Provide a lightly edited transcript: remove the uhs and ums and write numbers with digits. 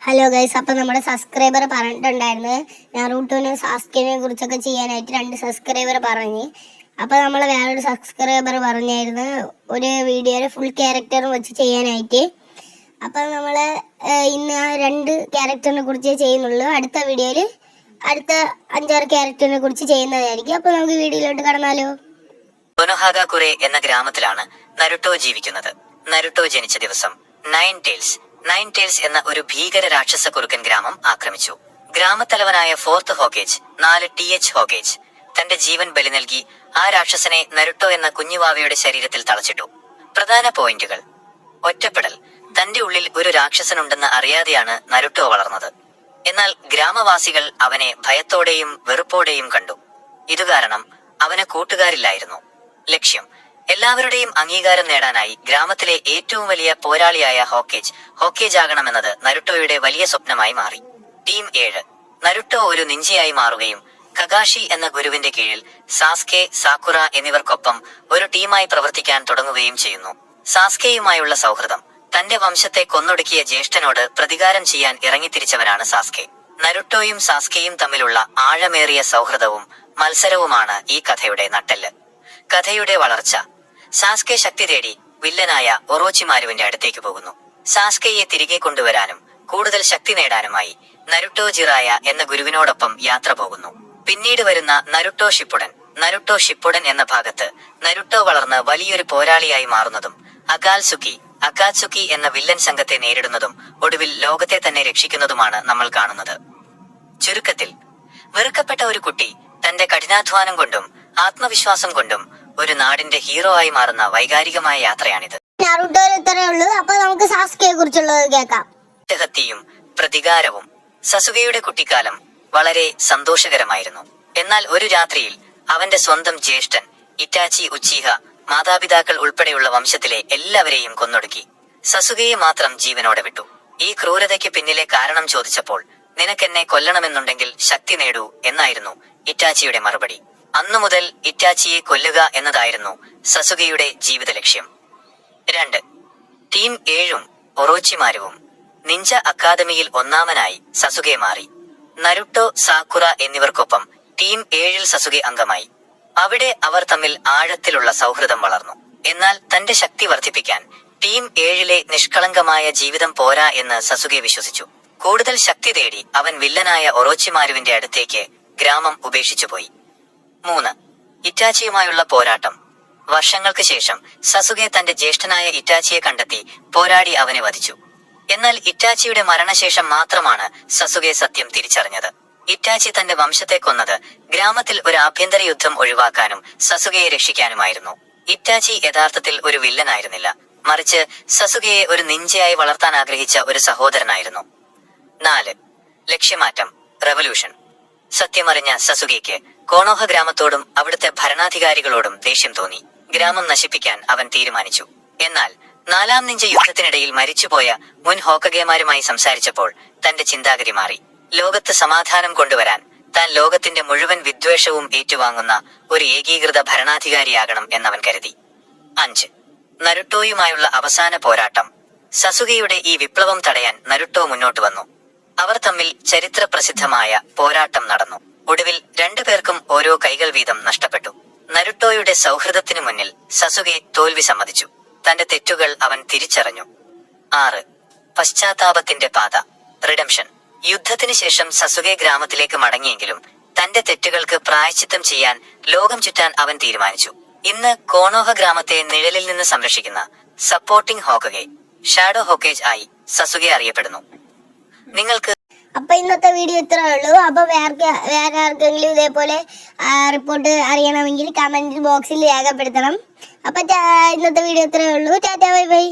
Hello guys, അപ്പോൾ നമ്മുടെ subscriber പറഞ്ഞിട്ടുണ്ടായിരുന്നു ഞാൻ റൂട്ടോനെ സാസ്കിനെ കുറിച്ചൊക്കെ ചെയ്യാനായിട്ട് 2 സബ്സ്ക്രൈബർ പറഞ്ഞ്. അപ്പോൾ നമ്മൾ വേറൊരു സബ്സ്ക്രൈബർ പറഞ്ഞായിരുന്നു ഒരു വീഡിയോയിൽ ഫുൾ ക്യാരക്ടർ വെച്ച് ചെയ്യാനായിട്ട്. അപ്പോൾ നമ്മൾ ഇന്ന് ആ 2 ക്യാരക്ടറിനെ കുറിച്ച് ചെയ്യുന്നുള്ളൂ. അടുത്ത വീഡിയോയിൽ അടുത്ത 5-6 ക്യാരക്ടറിനെ കുറിച്ച് ചെയ്യുന്നതായിരിക്കും. അപ്പോൾ നമുക്ക് വീഡിയോയിലോട്ട് കടന്നാലോ. കൊനോഹാഗാകുറെ എന്ന ഗ്രാമത്തിലാണ് നരുട്ടോ ജീവിക്കുന്നത്. നരുട്ടോ ജനിച്ച ദിവസം നയൻ ടേൽസ് എന്ന ഒരു ഭീകര രാക്ഷസ കുറുക്കൻ ഗ്രാമം ആക്രമിച്ചു. ഗ്രാമത്തലവനായ ഫോർത്ത് ഹോക്കേജ് 4 ഹോക്കേജ് തന്റെ ജീവൻ ബലി നൽകി ആ രാക്ഷസനെ നരുട്ടോ എന്ന കുഞ്ഞുവാവയുടെ ശരീരത്തിൽ തളച്ചിട്ടു. പ്രധാന പോയിന്റുകൾ: ഒറ്റപ്പെടൽ. തന്റെ ഉള്ളിൽ ഒരു രാക്ഷസനുണ്ടെന്ന് അറിയാതെയാണ് നരുട്ടോ വളർന്നത്. എന്നാൽ ഗ്രാമവാസികൾ അവനെ ഭയത്തോടെയും വെറുപ്പോടെയും കണ്ടു. ഇതുകാരണം അവന് കൂട്ടുകാരില്ലായിരുന്നു. ലക്ഷ്യം: എല്ലാവരുടെയും അംഗീകാരം നേടാനായി ഗ്രാമത്തിലെ ഏറ്റവും വലിയ പോരാളിയായ ഹോക്കേജ് ആകണമെന്നത് നരുട്ടോയുടെ വലിയ സ്വപ്നമായി മാറി. ടീം 7. നരുട്ടോ ഒരു നിഞ്ചയായി മാറുകയും കഗാഷി എന്ന ഗുരുവിന്റെ കീഴിൽ സാസ്കെ, സാക്കുറ എന്നിവർക്കൊപ്പം ഒരു ടീമായി പ്രവർത്തിക്കാൻ തുടങ്ങുകയും ചെയ്യുന്നു. സാസ്കെയുമായുള്ള സൗഹൃദം. തന്റെ വംശത്തെ കൊന്നൊടുക്കിയ ജ്യേഷ്ഠനോട് പ്രതികാരം ചെയ്യാൻ ഇറങ്ങിത്തിരിച്ചവനാണ് സാസ്കെ. നരുട്ടോയും സാസ്കെയും തമ്മിലുള്ള ആഴമേറിയ സൗഹൃദവും മത്സരവുമാണ് ഈ കഥയുടെ നട്ടെല്ല്. കഥയുടെ വളർച്ച. സാസ്കെ ശക്തി തേടി വില്ലനായ ഒറോച്ചിമാരുവിന്റെ അടുത്തേക്ക് പോകുന്നു. സാസ്കെയെ തിരികെ കൊണ്ടുവരാനും കൂടുതൽ ശക്തി നേടാനുമായി നരുട്ടോ ജിറായ എന്ന ഗുരുവിനോടൊപ്പം യാത്ര പോകുന്നു. പിന്നീട് വരുന്ന നരുട്ടോ ഷിപ്പുഡൻ എന്ന ഭാഗത്ത് നരുട്ടോ വളർന്ന് വലിയൊരു പോരാളിയായി മാറുന്നതും അകാത്സുക്കി എന്ന വില്ലൻ സംഘത്തെ നേരിടുന്നതും ഒടുവിൽ ലോകത്തെ തന്നെ രക്ഷിക്കുന്നതുമാണ് നമ്മൾ കാണുന്നത്. ചുരുക്കത്തിൽ, വെറുക്കപ്പെട്ട ഒരു കുട്ടി തന്റെ കഠിനാധ്വാനം കൊണ്ടും ആത്മവിശ്വാസം കൊണ്ടും ഒരു നാടിന്റെ ഹീറോ ആയി മാറുന്ന വൈകാരികമായ യാത്രയാണിത്. നമുക്ക് സാസ്കെയെ കുറിച്ചുള്ളത് കേൾക്കാം. ഹത്യയും പ്രതികാരവും. സസുകയുടെ കുട്ടിക്കാലം വളരെ സന്തോഷകരമായിരുന്നു. എന്നാൽ ഒരു രാത്രിയിൽ അവന്റെ സ്വന്തം ജ്യേഷ്ഠൻ ഇറ്റാച്ചി ഉച്ചീഹ മാതാപിതാക്കൾ ഉൾപ്പെടെയുള്ള വംശത്തിലെ എല്ലാവരെയും കൊന്നൊടുക്കി. സസുകയെ മാത്രം ജീവനോടെ വിട്ടു. ഈ ക്രൂരതയ്ക്ക് പിന്നിലെ കാരണം ചോദിച്ചപ്പോൾ നിനക്കെന്നെ കൊല്ലണമെന്നുണ്ടെങ്കിൽ ശക്തി നേടൂ എന്നായിരുന്നു ഇറ്റാച്ചിയുടെ മറുപടി. അന്നു മുതൽ ഇറ്റാച്ചിയെ കൊല്ലുക എന്നതായിരുന്നു സസുകയുടെ ജീവിത ലക്ഷ്യം. 2. ടീം 7 ഒറോച്ചിമാരുവും. നിഞ്ച അക്കാദമിയിൽ ഒന്നാമനായി സസുകെ മാറി. നരുട്ടോ, സാക്കുറ എന്നിവർക്കൊപ്പം ടീം 7 സസുകെ അംഗമായി. അവിടെ അവർ തമ്മിൽ ആഴത്തിലുള്ള സൗഹൃദം വളർന്നു. എന്നാൽ തന്റെ ശക്തി വർദ്ധിപ്പിക്കാൻ ടീം 7 നിഷ്കളങ്കമായ ജീവിതം പോരാ എന്ന് സസുകെ വിശ്വസിച്ചു. കൂടുതൽ ശക്തി തേടി അവൻ വില്ലനായ ഒറോച്ചിമാരുവിന്റെ അടുത്തേക്ക് ഗ്രാമം ഉപേക്ഷിച്ചുപോയി. 3. ഇറ്റാച്ചിയുമായുള്ള പോരാട്ടം. വർഷങ്ങൾക്ക് ശേഷം സസുകെ തന്റെ ജ്യേഷ്ഠനായ ഇറ്റാച്ചിയെ കണ്ടെത്തി പോരാടി അവനെ വധിച്ചു. എന്നാൽ ഇറ്റാച്ചിയുടെ മരണശേഷം മാത്രമാണ് സസുകെ സത്യം തിരിച്ചറിഞ്ഞത്. ഇറ്റാച്ചി തന്റെ വംശത്തെ കൊന്നത് ഗ്രാമത്തിൽ ഒരു ആഭ്യന്തര യുദ്ധം ഒഴിവാക്കാനും സസുകയെ രക്ഷിക്കാനുമായിരുന്നു. ഇറ്റാച്ചി യഥാർത്ഥത്തിൽ ഒരു വില്ലനായിരുന്നില്ല, മറിച്ച് സസുകയെ ഒരു നിഞ്ചയായി വളർത്താൻ ആഗ്രഹിച്ച ഒരു സഹോദരനായിരുന്നു. 4. ലക്ഷ്യമാറ്റം, റവല്യൂഷൻ. സത്യമറിഞ്ഞ സസുകയ്ക്ക് കോണോഹ ഗ്രാമത്തോടും അവിടുത്തെ ഭരണാധികാരികളോടും ദേഷ്യം തോന്നി. ഗ്രാമം നശിപ്പിക്കാൻ അവൻ തീരുമാനിച്ചു. എന്നാൽ 4-ാം നിഞ്ച യുദ്ധത്തിനിടയിൽ മരിച്ചുപോയ മുൻ ഹോക്കഗേമാരുമായി സംസാരിച്ചപ്പോൾ തന്റെ ചിന്താഗതി മാറി. ലോകത്ത് സമാധാനം കൊണ്ടുവരാൻ താൻ ലോകത്തിന്റെ മുഴുവൻ വിദ്വേഷവും ഏറ്റുവാങ്ങുന്ന ഒരു ഏകീകൃത ഭരണാധികാരിയാകണം എന്നവൻ കരുതി. 5. നരുട്ടോയുമായുള്ള അവസാന പോരാട്ടം. സസുകയുടെ ഈ വിപ്ലവം തടയാൻ നരുട്ടോ മുന്നോട്ട് വന്നു. അവർ തമ്മിൽ ചരിത്ര പ്രസിദ്ധമായ പോരാട്ടം നടന്നു. ഒടുവിൽ 2 പേർക്കും ഓരോ കൈകൾ വീതം നഷ്ടപ്പെട്ടു. നരുട്ടോയുടെ സൗഹൃദത്തിനു മുന്നിൽ സസുകെ തോൽവി സമ്മതിച്ചു. തന്റെ തെറ്റുകൾ അവൻ തിരിച്ചറിഞ്ഞു. 6. പശ്ചാത്താപത്തിന്റെ പാത, റിഡംഷൻ. യുദ്ധത്തിന് ശേഷം സസുകെ ഗ്രാമത്തിലേക്ക് മടങ്ങിയെങ്കിലും തന്റെ തെറ്റുകൾക്ക് പ്രായശ്ചിത്തം ചെയ്യാൻ ലോകം ചുറ്റാൻ അവൻ തീരുമാനിച്ചു. ഇന്ന് കോണോഹ ഗ്രാമത്തെ നിഴലിൽ നിന്ന് സംരക്ഷിക്കുന്ന സപ്പോർട്ടിംഗ് ഹോക്കഗെ, ഷാഡോ ഹോക്കേജ് ആയി സസുകെ അറിയപ്പെടുന്നു. നിങ്ങൾക്ക് അപ്പൊ ഇന്നത്തെ വീഡിയോ ഇത്രേ ഉള്ളൂ. അപ്പൊ വേറെ ആർക്കെങ്കിലും ഇതേപോലെ റിപ്പോർട്ട് അറിയണമെങ്കിൽ കമന്റ് ബോക്സിൽ രേഖപ്പെടുത്തണം. അപ്പൊ ഇന്നത്തെ വീഡിയോ ഇത്രേ ഉള്ളൂ. Tata, bye bye.